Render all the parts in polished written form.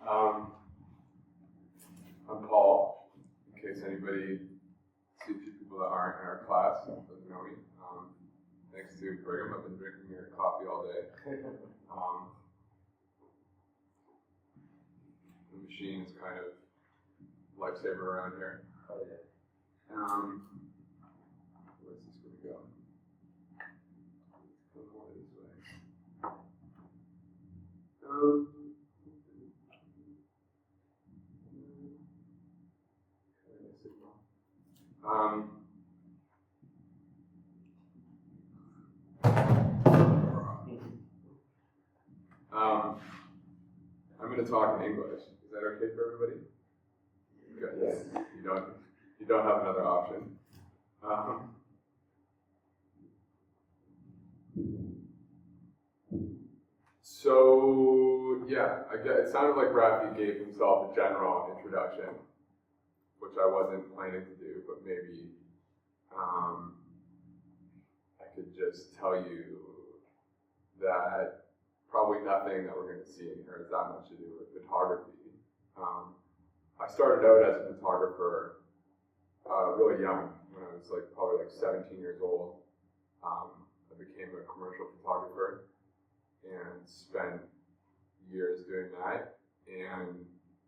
I'm Paul, in case anybody sees people that aren't in our class and doesn't know me. Thanks to Brigham, I've been drinking your coffee all day. The machine is kind of lifesaver around here. Where's this going to go? Go more this way. I'm going to talk in English. Is that okay for everybody? Good. Yes. You don't have another option. So yeah, it sounded like Rafi gave himself a general introduction, which I wasn't planning to do, but maybe I could just tell you that probably nothing that we're going to see in here has that much to do with photography. I started out as a photographer really young, when I was probably 17 years old. I became a commercial photographer and spent years doing that. And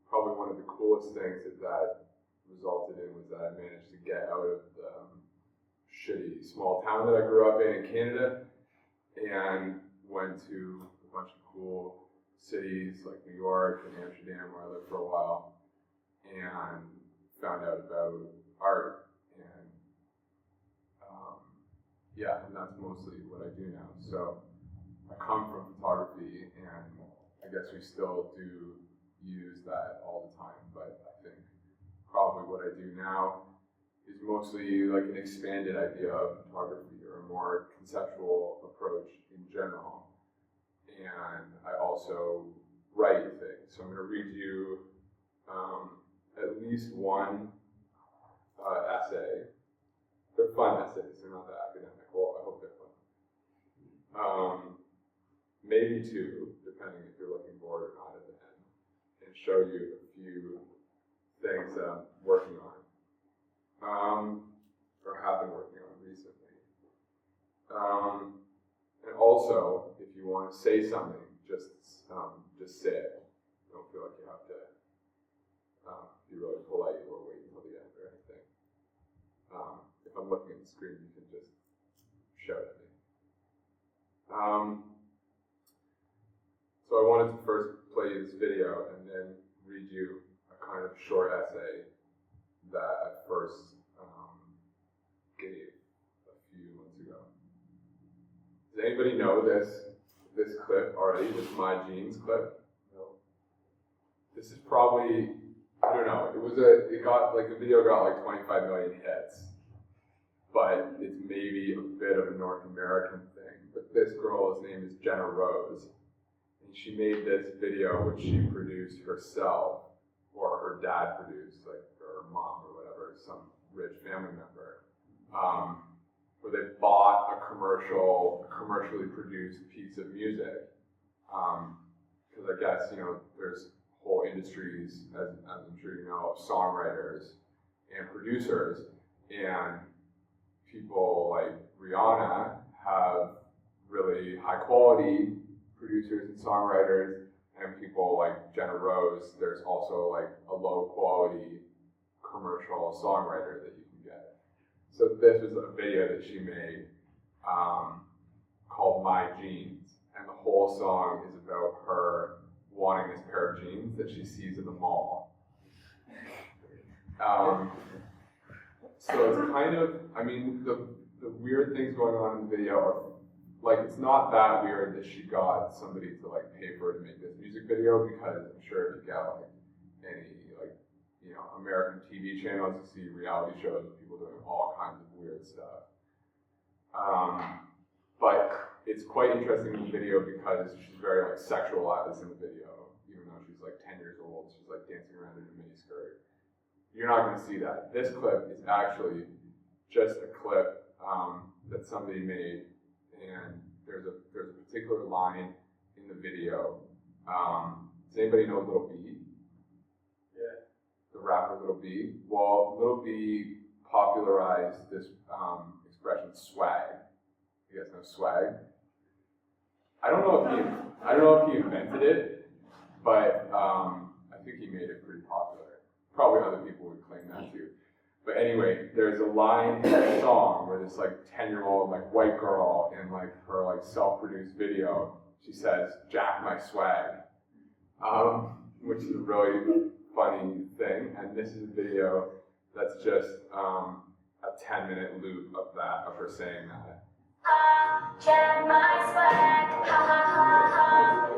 probably one of the coolest things that resulted in was that I managed to get out of the shitty small town that I grew up in Canada and went to a bunch of cool cities like New York and Amsterdam, where I lived for a while, and found out about art. And that's mostly what I do now. So I come from photography, and I guess we still do use that all the time, but I think probably what I do now is mostly like an expanded idea of photography, or a more conceptual approach in general. And I also write things. So I'm going to read you at least one essay. They're fun essays, they're not that academic. Well, I hope they're fun. Maybe two, depending if you're looking bored or not at the end, and show you a few things that I'm working on, or have been working on recently. And also, if you want to say something, just say it. Don't feel like you have to be really polite or wait until the end or anything. If I'm looking at the screen, you can just shout at me. So I wanted to first play you this video and then read you a kind of short essay that I first gave a few months ago. Does anybody know this clip already? This My Jeans clip? No. This is probably, I don't know. The video got like 25 million hits, but it's maybe a bit of a North American thing. But this girl's name is Jenna Rose, and she made this video which she produced herself, or her dad produced, like her mom or whatever, some rich family member, where they bought a commercially produced piece of music. Because I guess, there's whole industries, as I'm sure you know, of songwriters and producers, and people like Rihanna have really high quality producers and songwriters, and people like Jenna Rose, there's also like a low quality commercial songwriter that you can get. So this was a video that she made called My Jeans, and the whole song is about her wanting this pair of jeans that she sees in the mall. So it's kind of, the weird things going on in the video are, it's not that weird that she got somebody to pay for her to make this music video, because I'm sure if you get any American TV channels, you see reality shows with people doing all kinds of weird stuff. But it's quite interesting in the video because she's very sexualized in the video, even though she's 10 years old. She's dancing around in a mini skirt. You're not going to see that. This clip is actually just a clip that somebody made, and there's a particular line in the video. Does anybody know Little B? the rapper Little B? Well, Little B popularized this expression swag. You guys know swag? I don't know if he invented it, but I think he made it pretty popular. Probably other people would claim that too. But anyway, there's a line in a song where this like 10-year-old like white girl in like her like self-produced video, she says, "Jack my swag," which is a really funny thing. And this is a video that's just a 10-minute loop of that, of her saying that. Jack my swag, ha ha ha ha.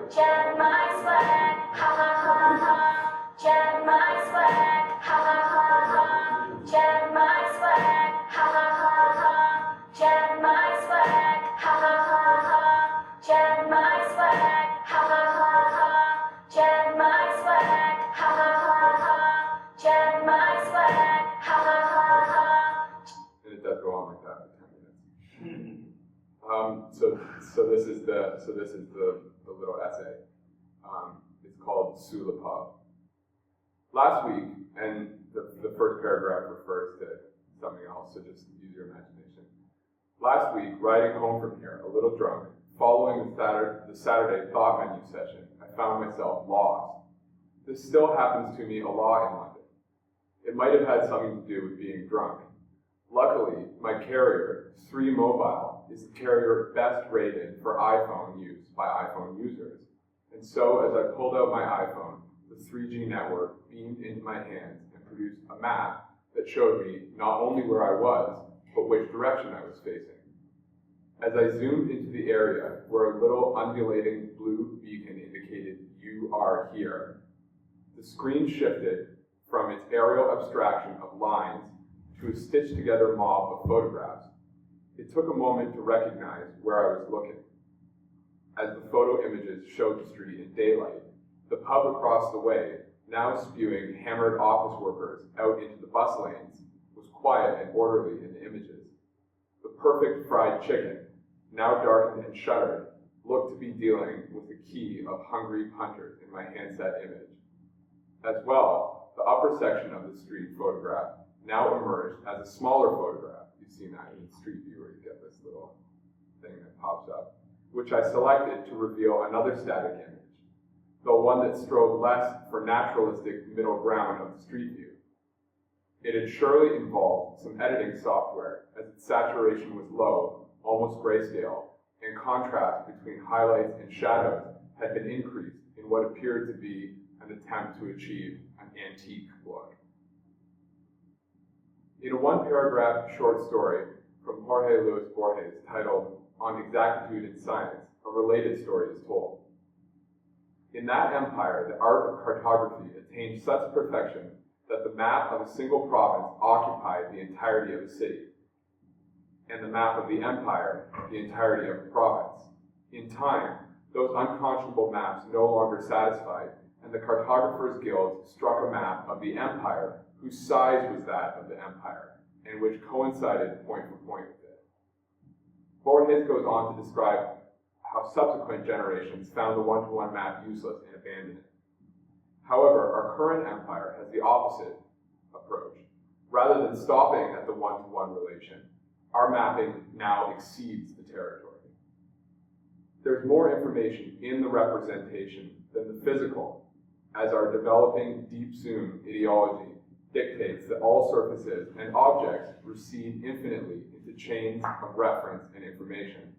Jack my swag, ha ha ha ha. Jack my swag, ha ha ha ha. Jack my swag, ha ha ha ha. Jack my swag, ha ha ha ha. Jack my swag, ha ha ha ha. Jack my swag, ha ha ha ha. Jack my swag, ha ha ha ha. And it does go on like that for 10 minutes. So this is the little essay. It's called Sous le Pub. Last week, and the first paragraph refers to something else, so just use your imagination. Last week, riding home from here, a little drunk, following the Saturday thought menu session, I found myself lost. This still happens to me a lot in London. It might have had something to do with being drunk. Luckily, my carrier, 3 Mobile, is the carrier best rated for iPhone use by iPhone users. And so, as I pulled out my iPhone, the 3G network beamed into my hands and produced a map that showed me not only where I was, but which direction I was facing. As I zoomed into the area where a little undulating blue beacon indicated "You are here," the screen shifted from its aerial abstraction of lines to a stitched-together mob of photographs. It took a moment to recognize where I was looking. As the photo images showed the street in daylight, the pub across the way, now spewing hammered office workers out into the bus lanes, was quiet and orderly in the images. The perfect fried chicken, now darkened and shuttered, looked to be dealing with the key of hungry punters in my handset image. As well, the upper section of the street photograph now emerged as a smaller photograph. You've seen that in Street View where you get this little thing that pops up, which I selected to reveal another static image, though one that strove less for naturalistic middle ground of the Street View. It had surely involved some editing software, as its saturation was low, almost grayscale, and contrast between highlights and shadows had been increased in what appeared to be an attempt to achieve an antique look. In a one-paragraph short story from Jorge Luis Borges titled On Exactitude in Science, a related story is told. In that empire, the art of cartography attained such perfection that the map of a single province occupied the entirety of a city, and the map of the empire the entirety of the province. In time, those unconscionable maps no longer satisfied, and the Cartographers Guild struck a map of the empire whose size was that of the empire, and which coincided point for point with it. Borges goes on to describe how subsequent generations found the one-to-one map useless and abandoned it. However, our current empire has the opposite approach. Rather than stopping at the one-to-one relation, our mapping now exceeds the territory. There's more information in the representation than the physical, as our developing deep zoom ideology dictates that all surfaces and objects recede infinitely into chains of reference and information.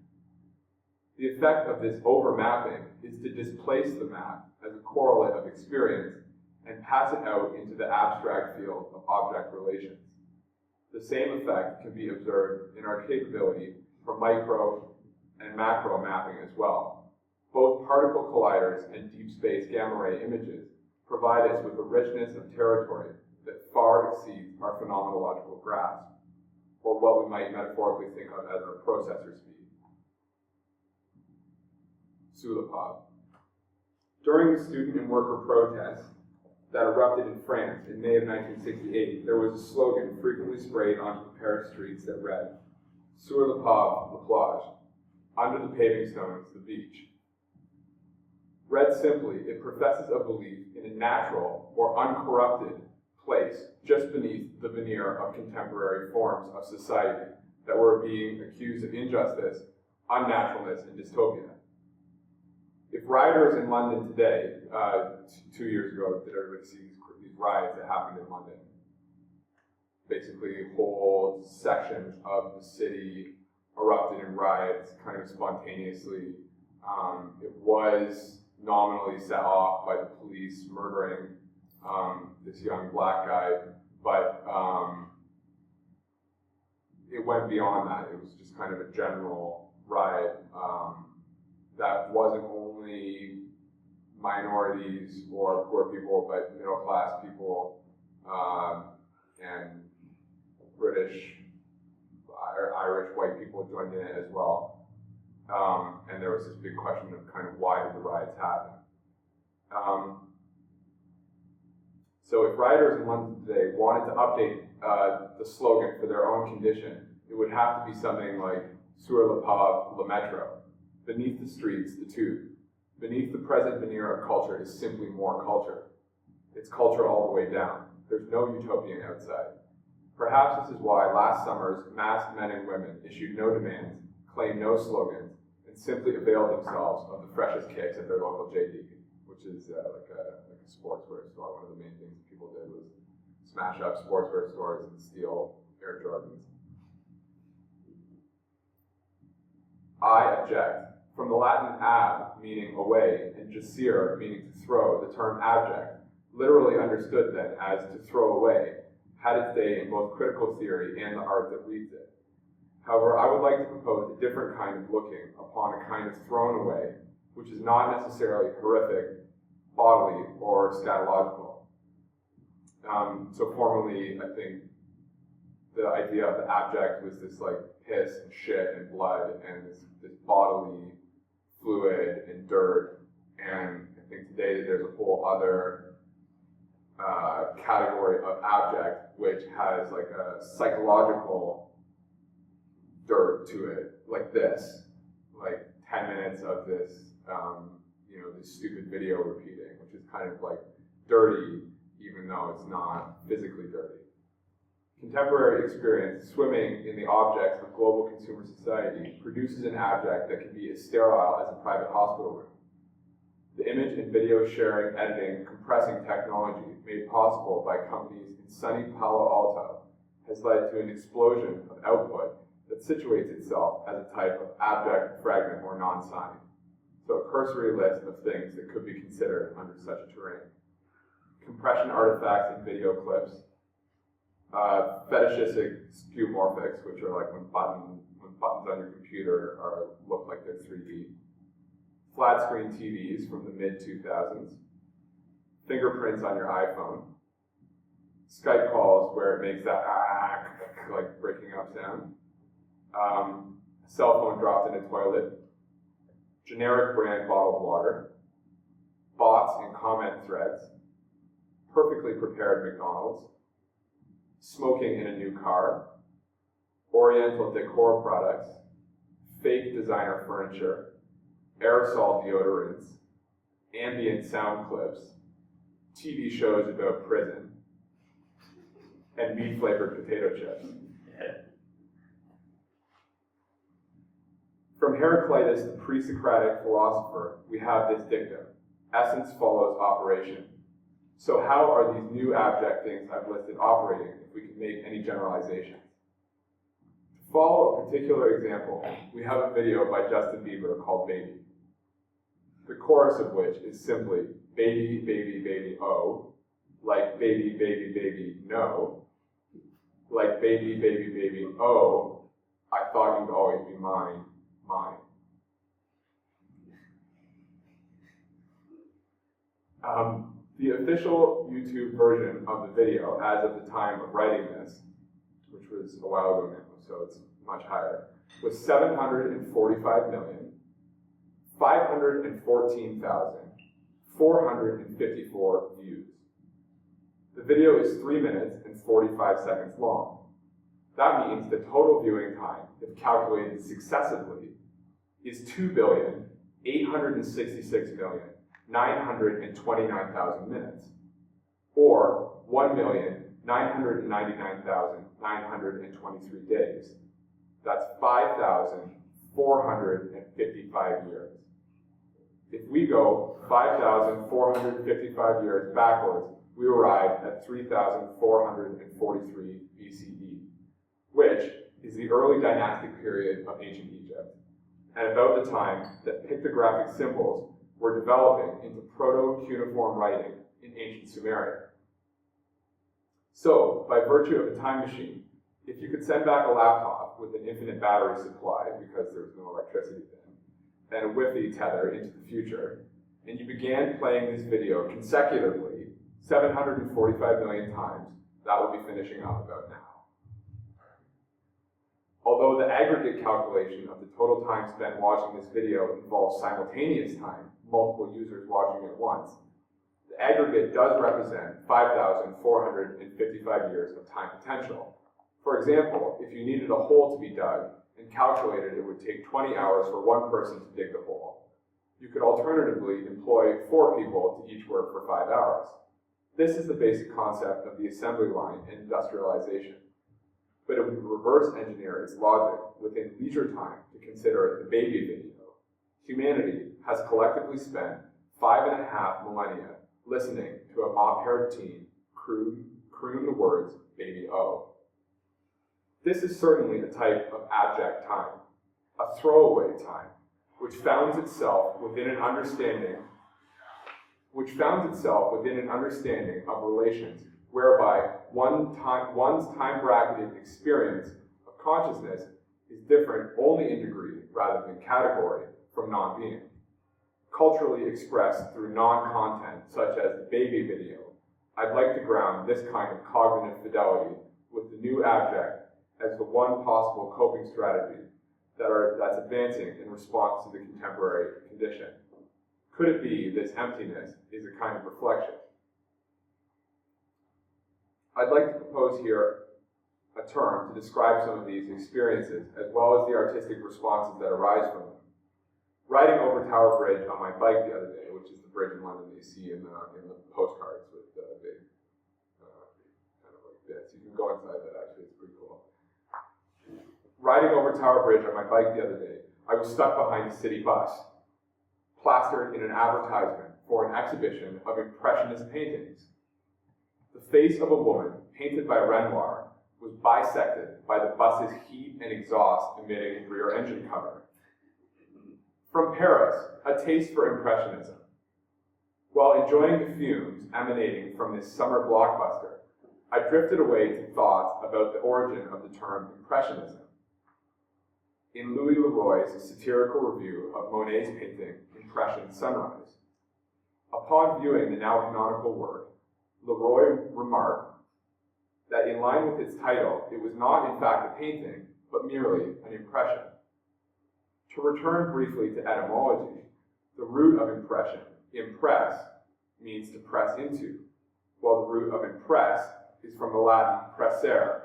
The effect of this overmapping is to displace the map as a correlate of experience and pass it out into the abstract field of object relations. The same effect can be observed in our capability for micro and macro mapping as well. Both particle colliders and deep space gamma ray images provide us with a richness of territory that far exceeds our phenomenological grasp, or what we might metaphorically think of as our processor speed. Sous le Pub. During the student and worker protests that erupted in France in May of 1968, there was a slogan frequently sprayed onto the Paris streets that read, "Sur le pub, la plage," under the paving stones, the beach. Read simply, it professes a belief in a natural or uncorrupted place just beneath the veneer of contemporary forms of society that were being accused of injustice, unnaturalness, and dystopia. If rioters in London today, 2 years ago, did everybody see these riots that happened in London? Basically, whole sections of the city erupted in riots kind of spontaneously. It was nominally set off by the police murdering this young black guy, but it went beyond that. It was just kind of a general riot that wasn't only minorities or poor people, but middle-class people and British, Irish, white people joined in it as well. And there was this big question of kind of why did the riots happen? So if rioters in London today wanted to update the slogan for their own condition, it would have to be something like Sur le pave, le métro. Beneath the streets, the tube. Beneath the present veneer of culture is simply more culture. It's culture all the way down. There's no utopian outside. Perhaps this is why last summer's masked men and women issued no demands, claimed no slogans, and simply availed themselves of the freshest kicks at their local JD, which is like a sportswear store. One of the main things people did was smash up sportswear stores and steal Air Jordans. I object. From the Latin ab, meaning away, and jacere, meaning to throw, the term abject, literally understood then as to throw away, had its day in both critical theory and the art that reads it. However, I would like to propose a different kind of looking upon a kind of thrown away, which is not necessarily horrific, bodily, or scatological. So formally, I think the idea of the abject was this like piss and shit and blood and this bodily fluid and dirt, and I think today there's a whole other category of abject which has like a psychological dirt to it, like this, like 10 minutes of this, this stupid video repeating, which is kind of like dirty, even though it's not physically dirty. Contemporary experience, swimming in the objects of global consumer society, produces an abject that can be as sterile as a private hospital room. The image and video sharing, editing, compressing technology made possible by companies in sunny Palo Alto has led to an explosion of output that situates itself as a type of abject fragment or non-sign. So a cursory list of things that could be considered under such a terrain. Compression artifacts and video clips, fetishistic skeuomorphics, which are like when buttons on your computer look like they're 3D. Flat screen TVs from the mid-2000s. Fingerprints on your iPhone. Skype calls where it makes that like breaking up sound. Cell phone dropped in a toilet. Generic brand bottled water. Bots and comment threads. Perfectly prepared McDonald's. Smoking in a new car, oriental decor products, fake designer furniture, aerosol deodorants, ambient sound clips, TV shows about prison, and meat-flavored potato chips. From Heraclitus, the pre-Socratic philosopher, we have this dictum: essence follows operation. So how are these new abject things I've listed operating, if we can make any generalizations? To follow a particular example, we have a video by Justin Bieber called Baby. The chorus of which is simply, baby, baby, baby, oh, like baby, baby, baby, no, like baby, baby, baby, oh, I thought you'd always be mine, mine. The official YouTube version of the video, as of the time of writing this, which was a while ago now, so it's much higher, was 745,514,454 views. The video is 3 minutes and 45 seconds long. That means the total viewing time, if calculated successively, is 2,866,929,000 minutes, or 1,999,923 days. That's 5,455 years. If we go 5,455 years backwards, we arrive at 3,443 BCE, which is the early dynastic period of ancient Egypt, and about the time that pictographic symbols were developing into proto-cuneiform writing in ancient Sumeria. So, by virtue of a time machine, if you could send back a laptop with an infinite battery supply, because there was no electricity then, and a Wi-Fi tether into the future, and you began playing this video consecutively 745 million times, that would be finishing up about now. Although the aggregate calculation of the total time spent watching this video involves simultaneous time, multiple users watching at once, the aggregate does represent 5,455 years of time potential. For example, if you needed a hole to be dug and calculated it would take 20 hours for one person to dig the hole, you could alternatively employ 4 people to each work for 5 hours. This is the basic concept of the assembly line and industrialization. But it would reverse engineer its logic within leisure time to consider the baby video. Humanity has collectively spent 5.5 millennia listening to a mop-haired teen croon the words, baby O. This is certainly a type of abject time, a throwaway time, which founds itself within an understanding of relations whereby one's time-bracketed experience of consciousness is different only in degree rather than category from non-being. Culturally expressed through non-content, such as the baby video, I'd like to ground this kind of cognitive fidelity with the new abject as the one possible coping strategy that's advancing in response to the contemporary condition. Could it be this emptiness is a kind of reflection? I'd like to propose here a term to describe some of these experiences, as well as the artistic responses that arise from them. Riding over Tower Bridge on my bike the other day, which is the bridge in London that you see in the postcards with the big kind of like bits. You can go inside that actually, it's pretty cool. Riding over Tower Bridge on my bike the other day, I was stuck behind a city bus, plastered in an advertisement for an exhibition of impressionist paintings. The face of a woman, painted by Renoir, was bisected by the bus's heat and exhaust emitting rear engine cover. From Paris, a taste for impressionism. While enjoying the fumes emanating from this summer blockbuster, I drifted away to thoughts about the origin of the term impressionism. In Louis Leroy's satirical review of Monet's painting, Impression Sunrise, upon viewing the now canonical work, Leroy remarked that in line with its title, it was not in fact a painting, but merely an impression. To return briefly to etymology, the root of impression, impress, means to press into, while the root of impress is from the Latin pressere,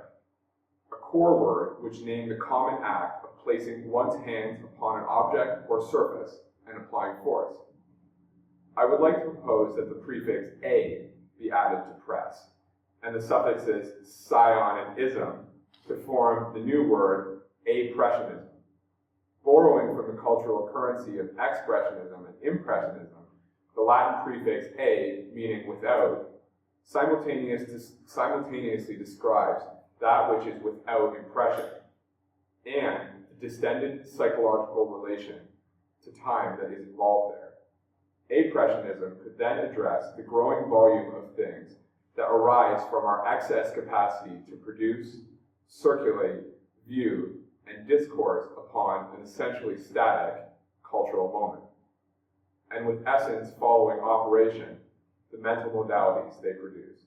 a core word which named the common act of placing one's hands upon an object or surface and applying force. I would like to propose that the prefix a be added to press, and the suffixes scion and ism to form the new word appressionism. Borrowing from the cultural currency of expressionism and impressionism, the Latin prefix a, meaning without, simultaneously describes that which is without impression, and the distended psychological relation to time that is involved there. Appressionism could then address the growing volume of things that arise from our excess capacity to produce, circulate, view, and discourse upon an essentially static cultural moment, and with essence following operation, the mental modalities they produce.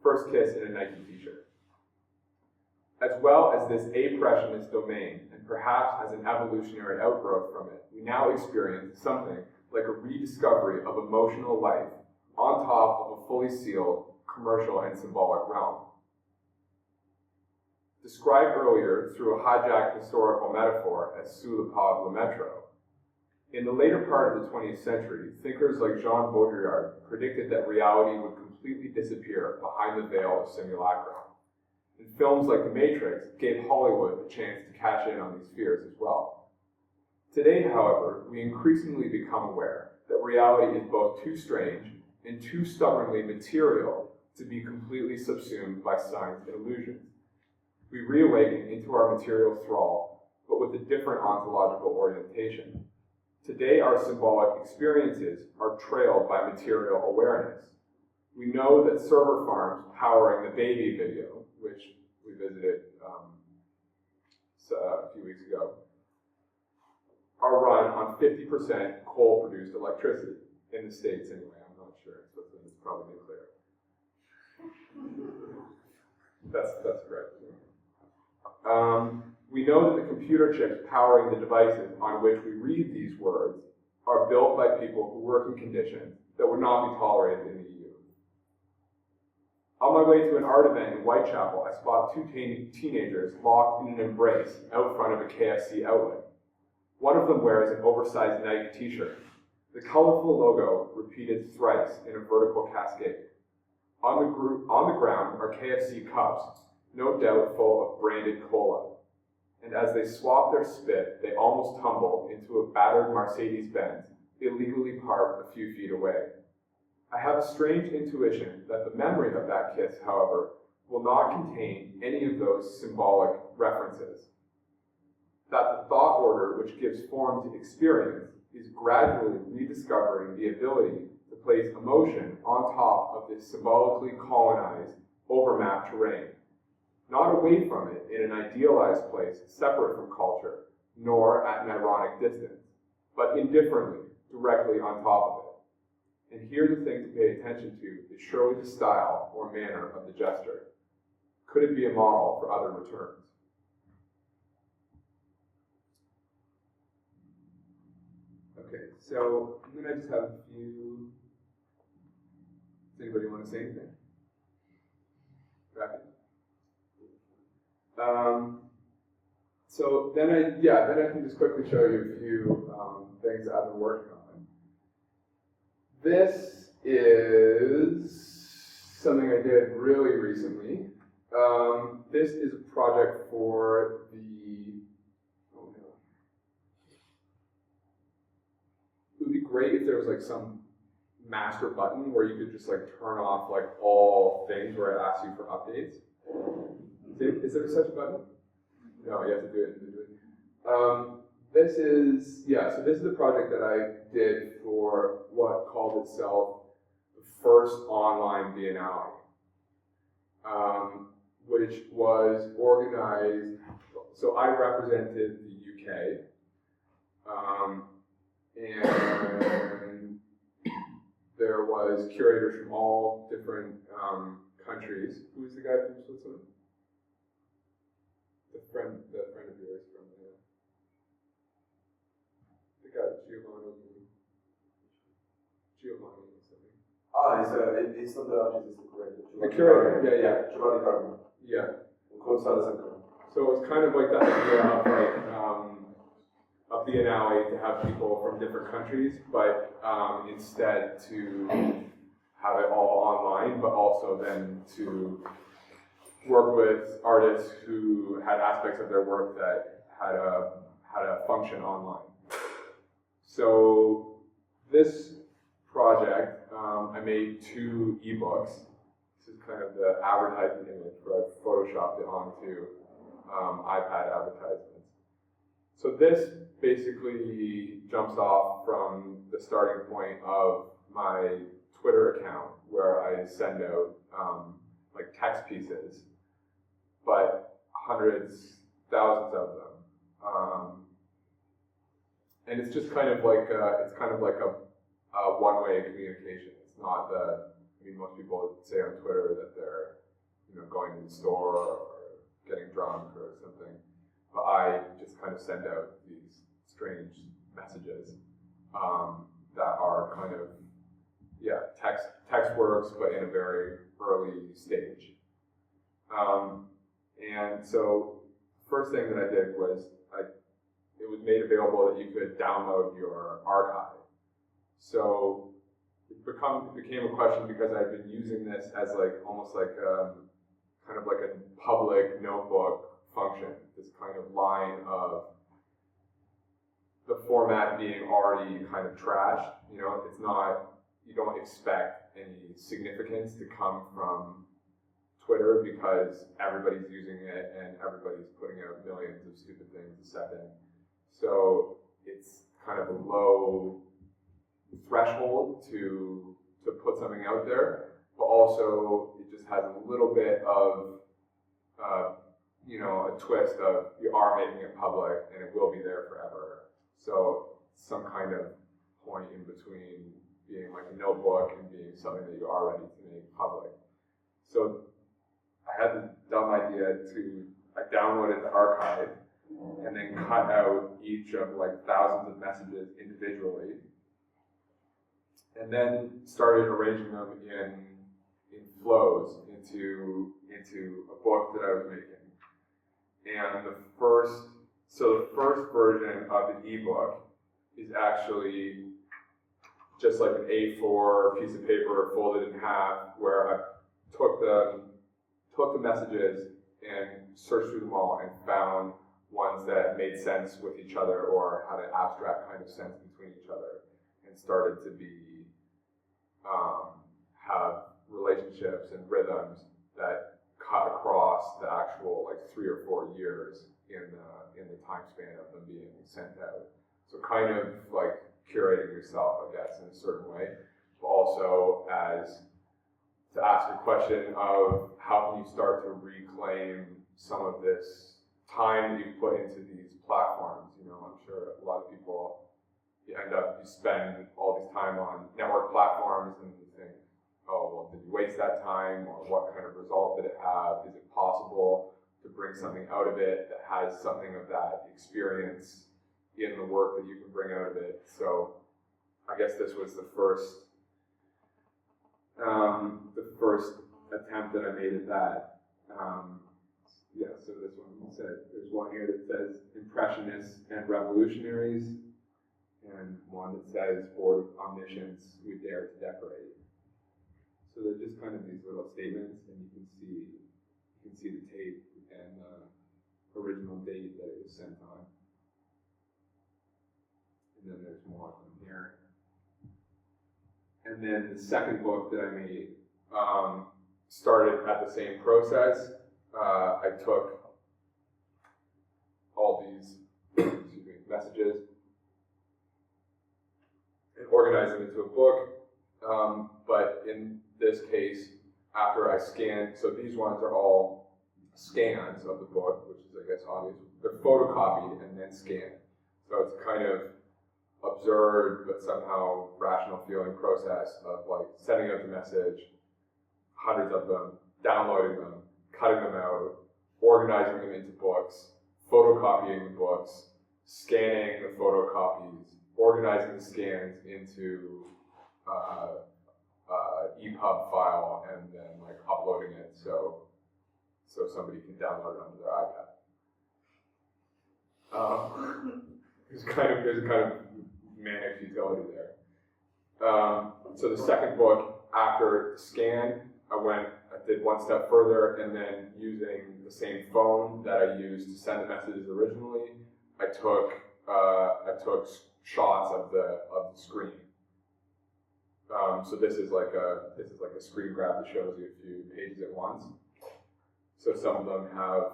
First kiss in a Nike t-shirt. As well as this appressionist domain, and perhaps as an evolutionary outgrowth from it, we now experience something like a rediscovery of emotional life on top of a fully sealed commercial and symbolic realm. Described earlier through a hijacked historical metaphor as sous le pas le métro, In the later part of the 20th century, thinkers like Jean Baudrillard predicted that reality would completely disappear behind the veil of simulacrum. And films like The Matrix gave Hollywood a chance to cash in on these fears as well. Today, however, we increasingly become aware that reality is both too strange and too stubbornly material to be completely subsumed by science and illusions. We reawaken into our material thrall, but with a different ontological orientation. Today, our symbolic experiences are trailed by material awareness. We know that server farms powering the Baby video, which we visited a few weeks ago, are run on 50% coal-produced electricity. In the States, anyway. I'm not sure. It's probably nuclear. That's correct. We know that the computer chips powering the devices on which we read these words are built by people who work in conditions that would not be tolerated in the EU. On my way to an art event in Whitechapel, I spot two teenagers locked in an embrace out front of a KFC outlet. One of them wears an oversized Nike t-shirt. The colorful logo repeated thrice in a vertical cascade. On the ground are KFC cups, no doubt full of branded cola. And as they swap their spit, they almost tumble into a battered Mercedes-Benz, illegally parked a few feet away. I have a strange intuition that the memory of that kiss, however, will not contain any of those symbolic references. That the thought order which gives form to experience is gradually rediscovering the ability to place emotion on top of this symbolically colonized, overmapped terrain. Not away from it in an idealized place separate from culture, nor at an ironic distance, but indifferently, directly on top of it. And here the thing to pay attention to is surely the style or manner of the gesture. Could it be a model for other returns? Okay, so I'm going to just have a few. Does anybody want to say anything? Rapid? So then I can just quickly show you a few things that I've been working on. This is something I did really recently. This is a project for the. It would be great if there was like some master button where you could just like turn off like all things where it asks you for updates. Is there such a button? No, you have to do it individually. This is the project that I did for what called itself the first online Biennale, which was organized, so I represented the UK, and there was curators from all different countries. Who's the guy from Switzerland? The friend of yours from the guy, Giovanni something. It's not the artist, it's the curator. Yeah. Giovanni Carmo. Yeah. Kunst. So it was kind of like that idea of like a Biennale to have people from different countries, but instead to have it all online, but also then to work with artists who had aspects of their work that had a function online. So this project, I made 2 ebooks. This is kind of the advertising image, but I've photoshopped it onto iPad advertisements. So this basically jumps off from the starting point of my Twitter account, where I send out like text pieces, but hundreds, thousands of them. And it's just kind of like a one-way communication. It's not most people say on Twitter that they're, going to the store or getting drunk or something. But I just kind of send out these strange messages that are kind of, text works, but in a very early stage. And so, first thing that I did was, it was made available that you could download your archive. So it became a question because I've been using this as like almost like kind of like a public notebook function. This kind of line of the format being already kind of trashed. You know, it's not. You don't expect any significance to come from Twitter because everybody's using it and everybody's putting out millions of stupid things a second. So it's kind of a low threshold to put something out there, but also it just has a little bit of you know, a twist of you are making it public and it will be there forever. So some kind of point in between being like a notebook and being something that you are ready to make public. So I had the dumb idea I downloaded the archive and then cut out each of like thousands of messages individually, and then started arranging them in flows into a book that I was making. And the first version of the ebook is actually just like an A4 piece of paper folded in half, where I took the messages and searched through them all and found ones that made sense with each other or had an abstract kind of sense between each other, and started to be have relationships and rhythms that cut across the actual like 3 or 4 years in the time span of them being sent out. So kind of like curating yourself, I guess, in a certain way, but also as to ask a question of how can you start to reclaim some of this time that you put into these platforms. You know, I'm sure a lot of people, you spend all this time on network platforms and you think, oh, well, did you waste that time, or what kind of result did it have? Is it possible to bring something out of it that has something of that experience in the work that you can bring out of it? So I guess this was the first attempt that I made at that. Yeah, so this one said, there's one here that says Impressionists and Revolutionaries, and one that says Board of Omniscience, we dare to decorate. So they're just kind of these little statements, and you can see the tape and the original date that it was sent on. And then there's more of them here. And then the second book that I made started at the same process. I took all these messages and organized them into a book. But in this case, after I scanned, so these ones are all scans of the book, which is, I guess, obvious. They're photocopied and then scanned. So it's kind of absurd but somehow rational feeling process of like sending out the message, hundreds of them, downloading them, cutting them out, organizing them into books, photocopying the books, scanning the photocopies, organizing the scans into EPUB file, and then like uploading it so somebody can download it onto their iPad. There's a kind of manic futility there. So the second book, after the scan, I did one step further, and then using the same phone that I used to send the messages originally, I took shots of the screen. So this is like a screen grab that shows you a few pages at once. So some of them have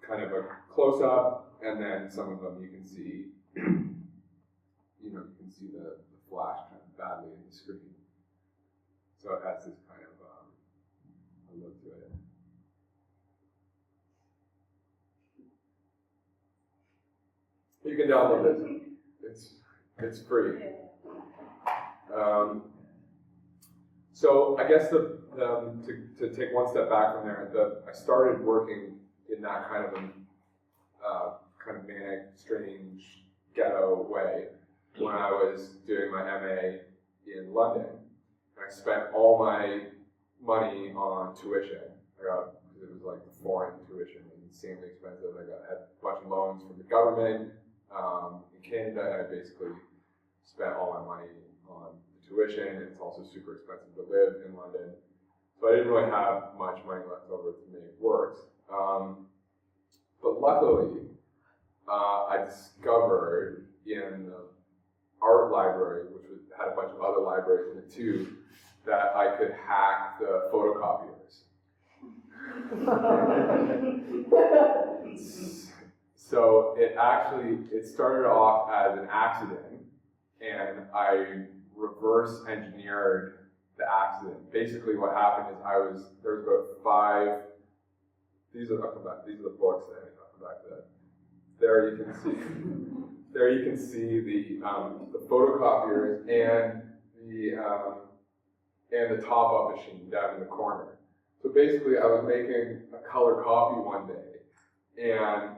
kind of a close up, and then some of them you can see, you can see the flash kind of badly in the screen. So it has this kind of a look to it. You can download this. It's free. So I guess to take one step back from there, I started working in that kind of manic, strange, ghetto way when I was doing my MA in London. And I spent all my money on tuition. Because it was like the foreign tuition, insanely expensive. I had a bunch of loans from the government in Canada, and I basically spent all my money on the tuition. It's also super expensive to live in London. So I didn't really have much money left over to make works. But luckily, I discovered in the art library, which had a bunch of other libraries in it too, that I could hack the photocopiers. So it started off as an accident, and I reverse engineered the accident. Basically what happened is there was about 5, these are the books that I'll come back to that. There you can see the photocopiers and the top-up machine down in the corner. So basically I was making a color copy one day, and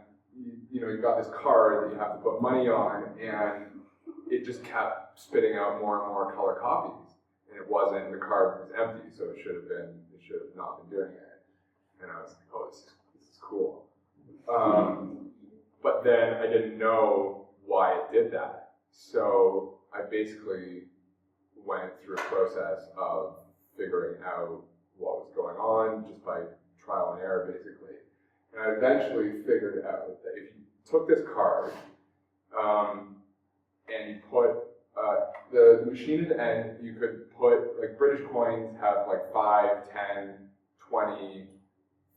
you've got this card that you have to put money on, and it just kept spitting out more and more color copies. And it wasn't, the card was empty, so it should have not been doing it. And I was like, oh, this is cool. But then I didn't know why it did that. So I basically went through a process of figuring out what was going on just by trial and error, basically. And I eventually figured out that if you took this card and you put the machine at the end, you could put, like, British coins have like 5, 10, 20,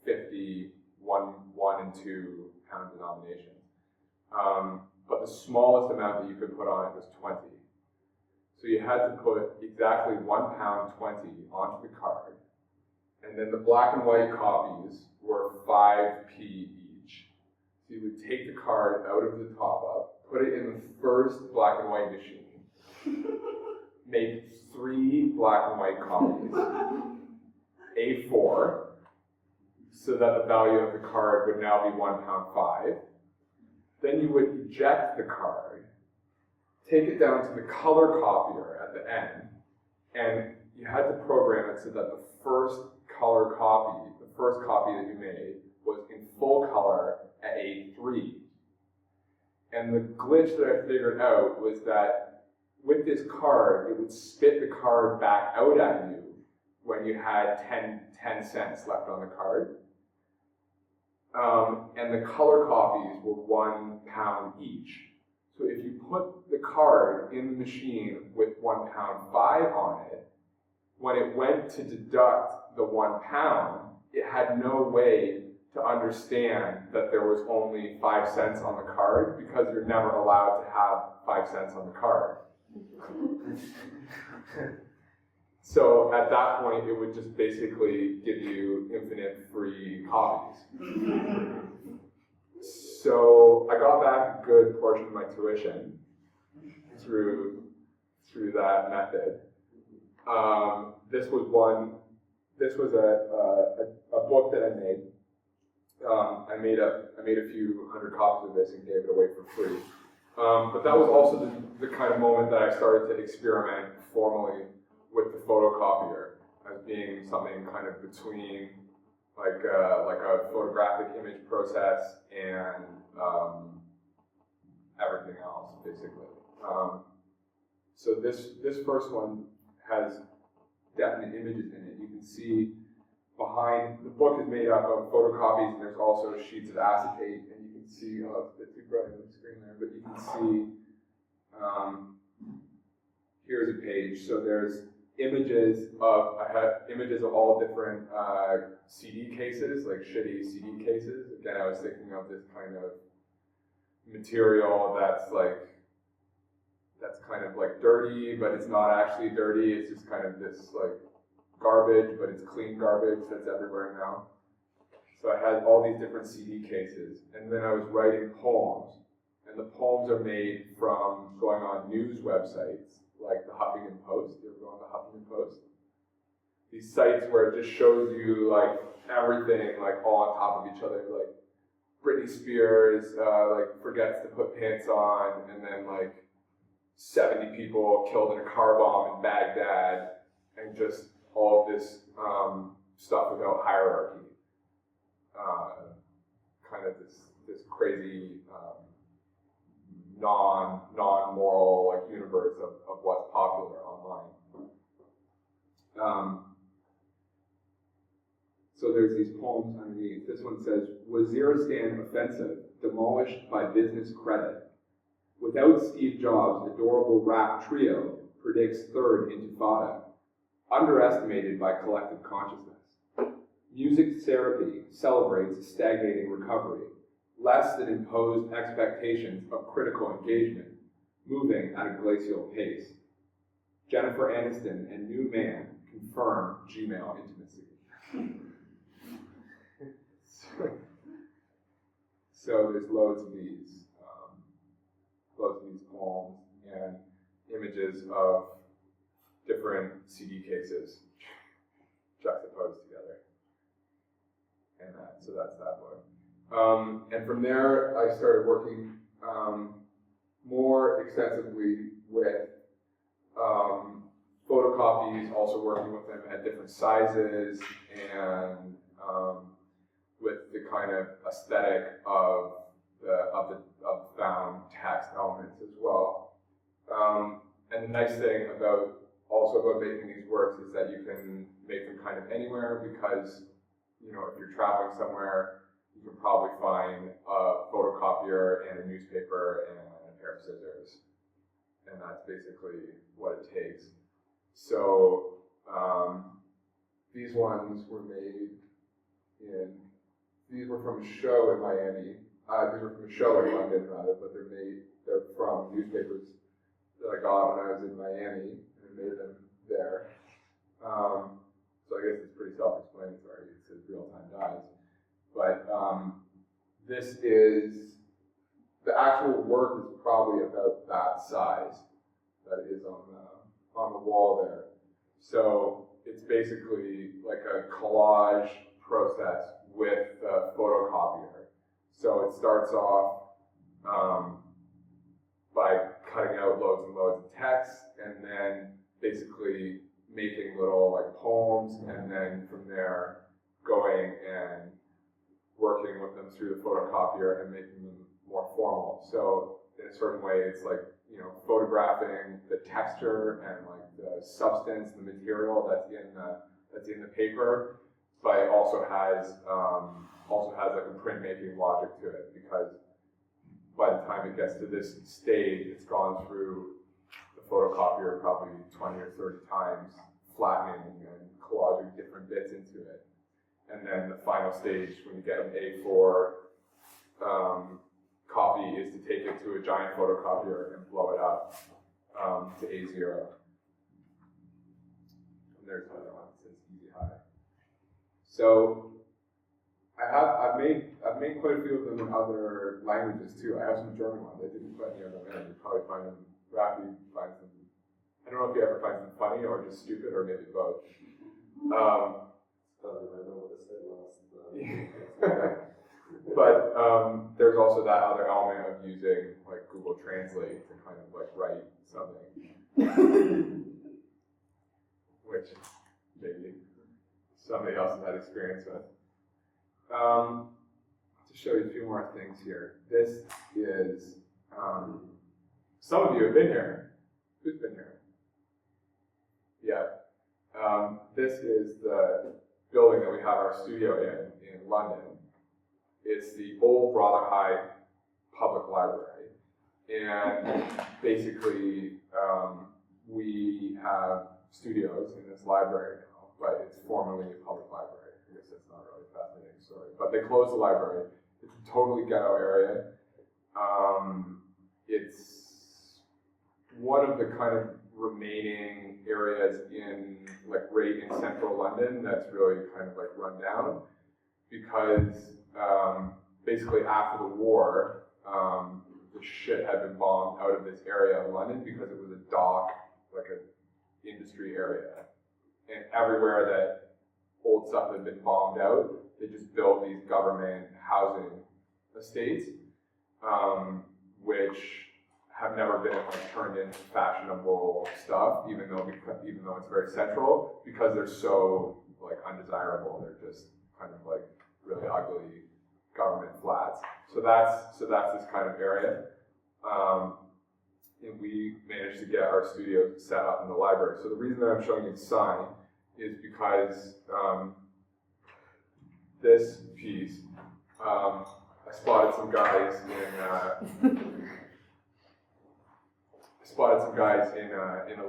50, 1 and 2 pound denominations. But the smallest amount that you could put on it was 20. So you had to put exactly £1.20 onto the card. And then the black and white copies were 5p each. So you would take the card out of the top-up, put it in the first black and white machine, make 3 black and white copies, A4, so that the value of the card would now be £1.05. Then you would eject the card, take it down to the color copier at the end, and you had to program it so that the first color copy, the first copy that you made, was in full color at A3. And the glitch that I figured out was that with this card, it would spit the card back out at you when you had 10 cents left on the card. And the color copies were £1 each. So if you put the card in the machine with £1.05 on it, when it went to deduct the £1, it had no way to understand that there was only 5 cents on the card, because you're never allowed to have 5 cents on the card. So at that point, it would just basically give you infinite free copies. So I got back a good portion of my tuition through that method. This was a book that I made. I made a few hundred copies of this and gave it away for free. But that was also the kind of moment that I started to experiment formally with the photocopier as being something kind of between like a photographic image process and everything else, basically. So this first one has definite images in it. You can see behind, the book is made up of photocopies, and there's also sheets of acetate, and you can see, oh, it's a bit too bright on the screen there, but you can see, here's a page. So there's images of, I had images of all different CD cases, like shitty CD cases. Again, I was thinking of this kind of material that's kind of like dirty, but it's not actually dirty. It's just kind of this like garbage, but it's clean garbage that's everywhere now. So I had all these different CD cases, and then I was writing poems, and the poems are made from going on news websites like the Huffington Post. You ever go on the Huffington Post? These sites where it just shows you like everything like all on top of each other, like Britney Spears like forgets to put pants on, and then like 70 people killed in a car bomb in Baghdad, and just all of this stuff without hierarchy. Kind of this crazy non-moral like universe of what's popular online. So there's these poems underneath. This one says, Waziristan offensive, demolished by business credit. Without Steve Jobs' adorable rap trio predicts third intifada, underestimated by collective consciousness. Music therapy celebrates stagnating recovery, less than imposed expectations of critical engagement, moving at a glacial pace. Jennifer Aniston and new man confirm Gmail intimacy. So there's loads of these poems and images of different CD cases juxtaposed together. And so that's that book. And from there, I started working more extensively with photocopies, also working with them at different sizes, and with the kind of aesthetic of the found text elements as well. And the nice thing about making these works is that you can make them kind of anywhere, because if you're traveling somewhere, you can probably find a photocopier and a newspaper and a pair of scissors, and that's basically what it takes. So these ones were these were from a show in Miami. These were from a show in London, rather, but they're from newspapers that I got when I was in Miami, and made them there. So I guess it's pretty self-explanatory. It says real-time dies. But this is, the actual work is probably about that size that is on the wall there. So it's basically like a collage process with a photocopier. So it starts off by cutting out loads and loads of text, and then basically making little like poems, and then from there going and working with them through the photocopier and making them more formal. So in a certain way, it's like, photographing the texture and like the substance, the material that's in the paper, but it also has like a printmaking logic to it, because by the time it gets to this stage, it's gone through the photocopier probably 20 or 30 times, flattening and collaging different bits into it. And then the final stage, when you get an A4 copy, is to take it to a giant photocopier and blow it up to A0. And there's another one that says Easy High. So I've made quite a few of them in other languages too. I have some German ones. I didn't put any of them in. You probably find them, Rafi finds them, I don't know if he ever finds them funny or just stupid, or maybe both. I don't know what to say last. But there's also that other element of using like Google Translate to kind of like write something, which maybe somebody else has had experience with. To show you a few more things here. This is, some of you have been here. Who's been here? Yeah. This is the building that we have our studio in London. It's the old Rotherhithe Public Library. And basically, we have studios in this library now, but it's formerly a public library. I guess that's not really a fascinating story. But they closed the library. It's a totally ghetto area. It's one of the kind of remaining areas right in central London that's really kind of like run down, because basically after the war, the shit had been bombed out of this area of London because it was a dock, like an industry area. And everywhere that old stuff had been bombed out, they just built these government housing estates, which have never been like turned into fashionable stuff, even though it's very central, because they're so like undesirable. They're just kind of like really ugly government flats. So So that's this kind of area. And we managed to get our studio set up in the library. So the reason that I'm showing you the sign is because this piece, I spotted some guys in a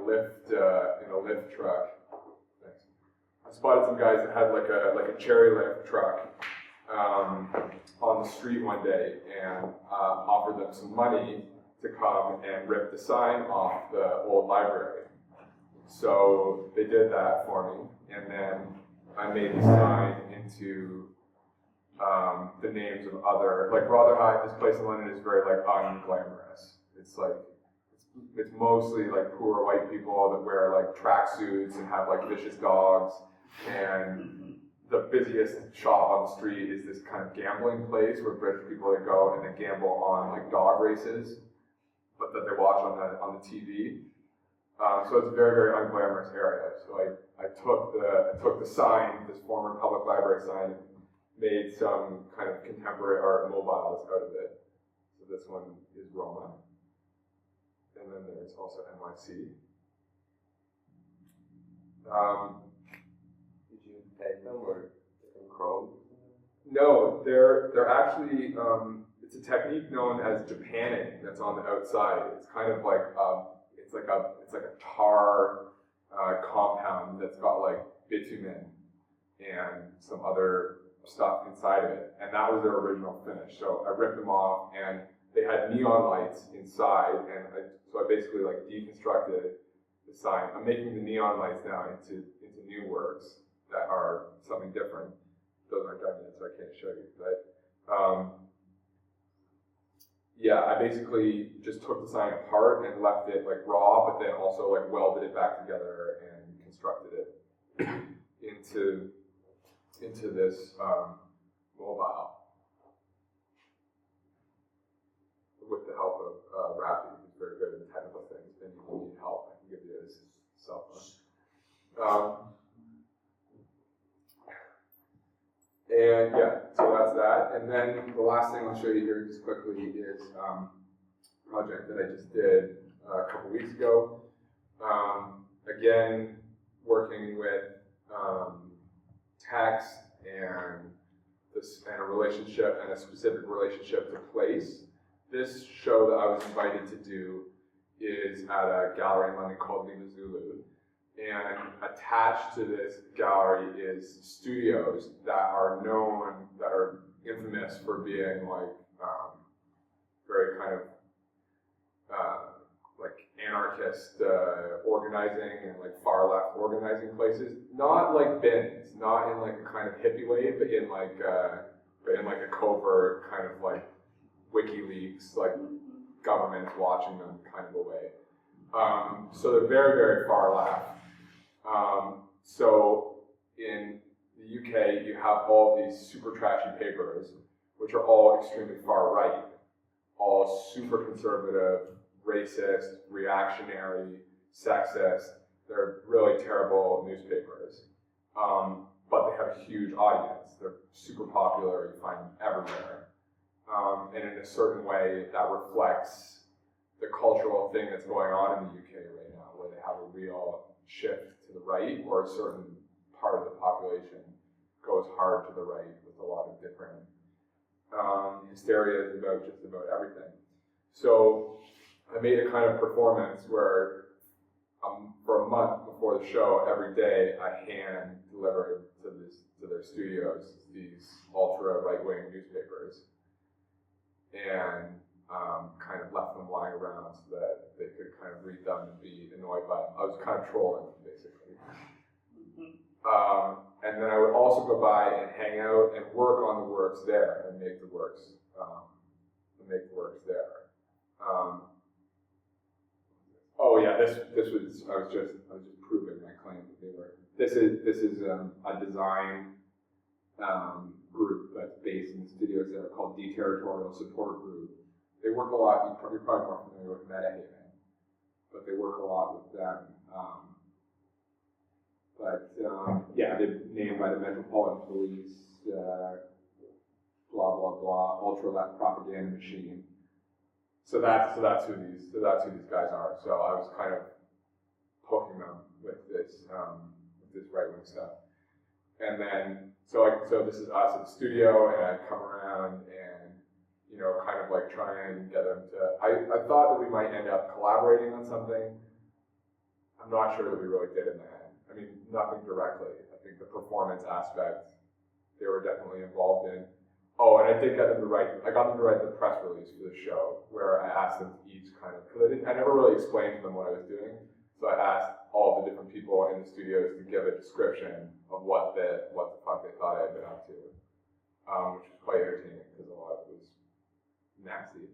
lift truck. Thanks. I spotted some guys that had like a cherry lift truck on the street one day, and offered them some money to come and rip the sign off the old library. So they did that for me, and then I made the sign into the names of other, like Rotherhithe, this place in London is very like unglamorous. It's like, it's mostly like poor white people that wear like tracksuits and have like vicious dogs, and the busiest shop on the street is this kind of gambling place where British people they go and they gamble on like dog races, but that they watch on the TV. So it's a very, very unglamorous area. So I took the sign, this former public library sign, made some kind of contemporary art mobiles out of it. So this one is Roma. And then there's also NYC. Did you take them or in Chrome? No, they're actually, it's a technique known as Japanning that's on the outside. It's kind of like, it's like a tar compound that's got like bitumen and some other stuff inside of it, and that was their original finish. So I ripped them off, and they had neon lights inside, and so I basically like deconstructed the sign. I'm making the neon lights now into new works that are something different. Those aren't done yet, so I can't show you. But yeah, I basically just took the sign apart and left it like raw, but then also like welded it back together and constructed it into this mobile with the help of Rafi, who's very good at technical things. And if you need help, I can give you his cell phone. And yeah, so that's that. And then the last thing I'll show you here just quickly is a project that I just did a couple weeks ago. Again, working with text and a relationship and a specific relationship to place. This show that I was invited to do is at a gallery in London called Lima Zulu. And attached to this gallery is studios that are infamous for being like very kind of like anarchist organizing and like far left organizing places. Not like bins, not in like a kind of hippie way, but in like a covert kind of like WikiLeaks, like governments watching them kind of a way. So they're very, very far left. So in the UK, you have all these super trashy papers, which are all extremely far right, all super conservative, racist, reactionary, sexist. They're really terrible newspapers, but they have a huge audience. They're super popular. You find them everywhere, and in a certain way, that reflects the cultural thing that's going on in the UK right now, where they have a real shift to the right, or a certain part of the population goes hard to the right with a lot of different hysterias about just about everything. So I made a kind of performance where for a month before the show, every day I hand delivered to their studios these ultra right-wing newspapers, and kind of left them lying around so that they could kind of read them and be annoyed by them. I was kind of trolling them, basically. And then I would also go by and hang out and work on the works there and make the works there. Oh yeah, this was I was just proving my claim that they were. This is a design group that's based in the studios that are called Deterritorial Support Group. They work a lot. You're probably more familiar with Medien, but they work a lot with them. Yeah, they're named by the Metropolitan Police, blah, blah, blah, ultra left propaganda machine. So that's who these guys are. So I was kind of poking them with this right wing stuff. And then so this is us at the studio, and I'd come around and kind of like try and get them to. I thought that we might end up collaborating on something. I'm not sure that we really did in the end. I mean, nothing directly. I think the performance aspect they were definitely involved in. Oh, and I did get them to write. I got them to write the press release for the show, where I asked them to each kind of, because I never really explained to them what I was doing. So I asked all the different people in the studios to give a description of what the fuck they thought I had been up to, which was quite entertaining because a lot of it was nasty.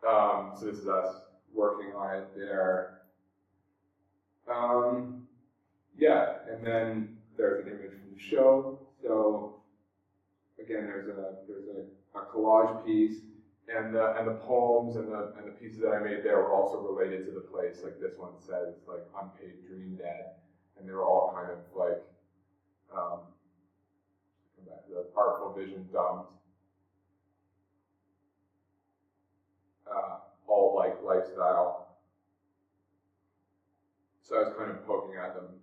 So this is us working on it there. Yeah, and then there's an image from the show. So again, there's a collage piece, and the poems and the pieces that I made there were also related to the place. Like this one says like unpaid dream dead, and they were all kind of like the artful vision dumped, alt like lifestyle. So I was kind of poking at them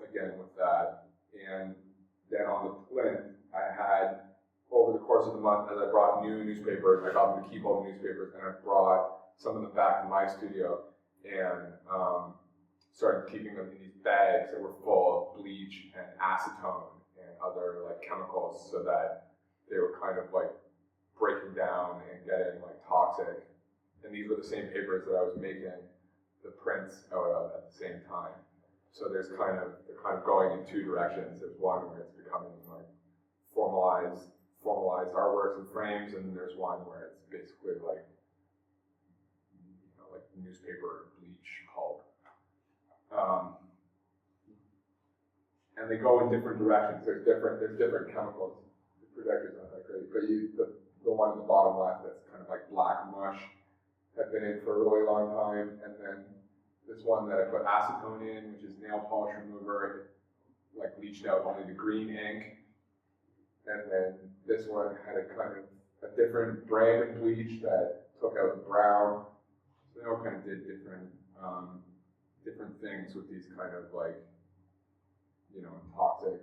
again with that. And then on the plinth, I had, over the course of the month, as I brought new newspapers, I got them to keep all the newspapers, and I brought some of them back to my studio and started keeping them in these bags that were full of bleach and acetone and other like chemicals, so that they were kind of like breaking down and getting like toxic. And these were the same papers that I was making the prints out of at the same time. So they're kind of going in two directions. There's one where it's becoming like formalized artworks and frames, and there's one where it's basically like like newspaper bleach pulp. And they go in different directions. There's different chemicals. The projector's not that great, but the one in the bottom left that's kind of like black mush had been in for a really long time, and then this one that I put acetone in, which is nail polish remover, it like leached out only the green ink. And then this one had a kind of a different brand of bleach that took out the brown. So they all kind of did different things with these kind of like, toxic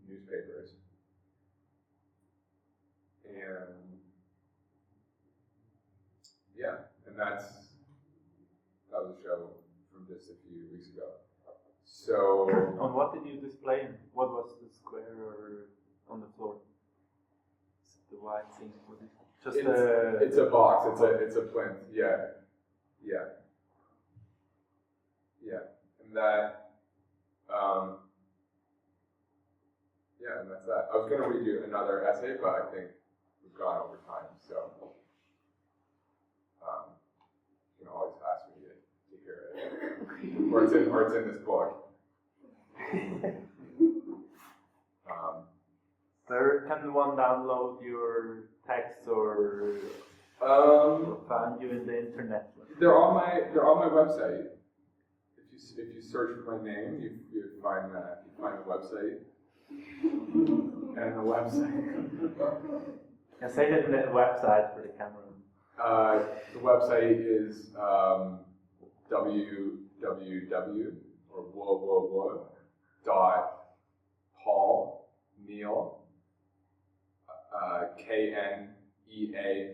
newspapers. And yeah, and that was a show from just a few weeks ago. So on what did you display? What was the square or on the floor? Is it the white thing? Was it just it's a box. It's a plinth. Yeah. And that. And that's that. I was going to read you another essay, but I think we've gone over time, so you can always ask me to hear it, or it's in this book. Where can one download your text or find you in the internet? They're on my website. If you search for my name, you find the website. And the website. Can say the website for the camera. The website is www or Paul Kneale KNEALE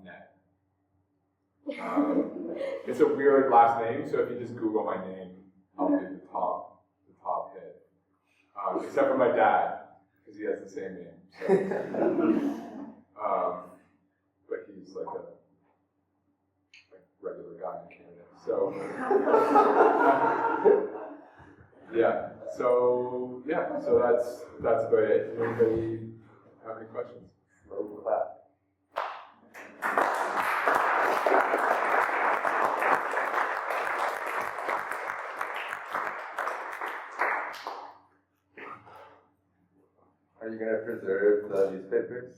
.net. It's a weird last name, so if you just Google my name, I'll be the top hit. Except for my dad, because he has the same name. So. But he's like a regular guy in Canada. So So that's about it. Anybody have any questions? Roll clap. Are you going to preserve the newspapers?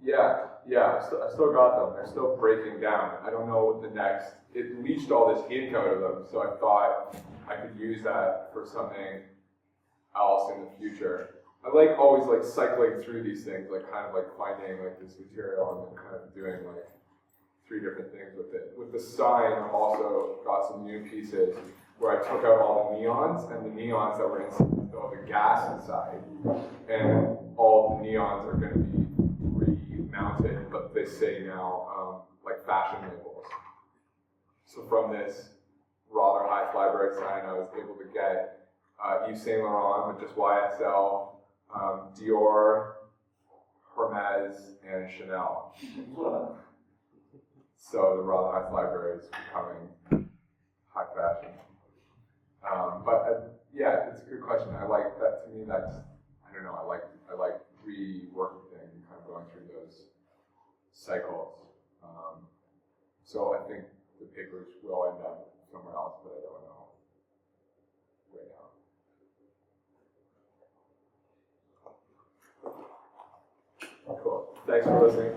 Yeah, I still got them. They're still breaking down. I don't know what the next. It leached all this ink out of them, so I thought I could use that for something. else in the future. I like always like cycling through these things, like kind of like finding like this material and then kind of doing like 3 different things with it. With the sign, I've also got some new pieces where I took out all the neons, and the neons that were inside, so the gas inside, and all the neons are going to be remounted, but they say now like fashion labels. So from this rather high flybright sign, I was able to get Yves Saint Laurent, but just YSL, Dior, Hermes, and Chanel. So the rather high flybright is becoming high fashion. Yeah, it's a good question. I like that. To me, that's, I don't know. I like reworking things and kind of going through those cycles. So I think the papers will end up somewhere else, but I don't know right now. Cool. Thanks for listening.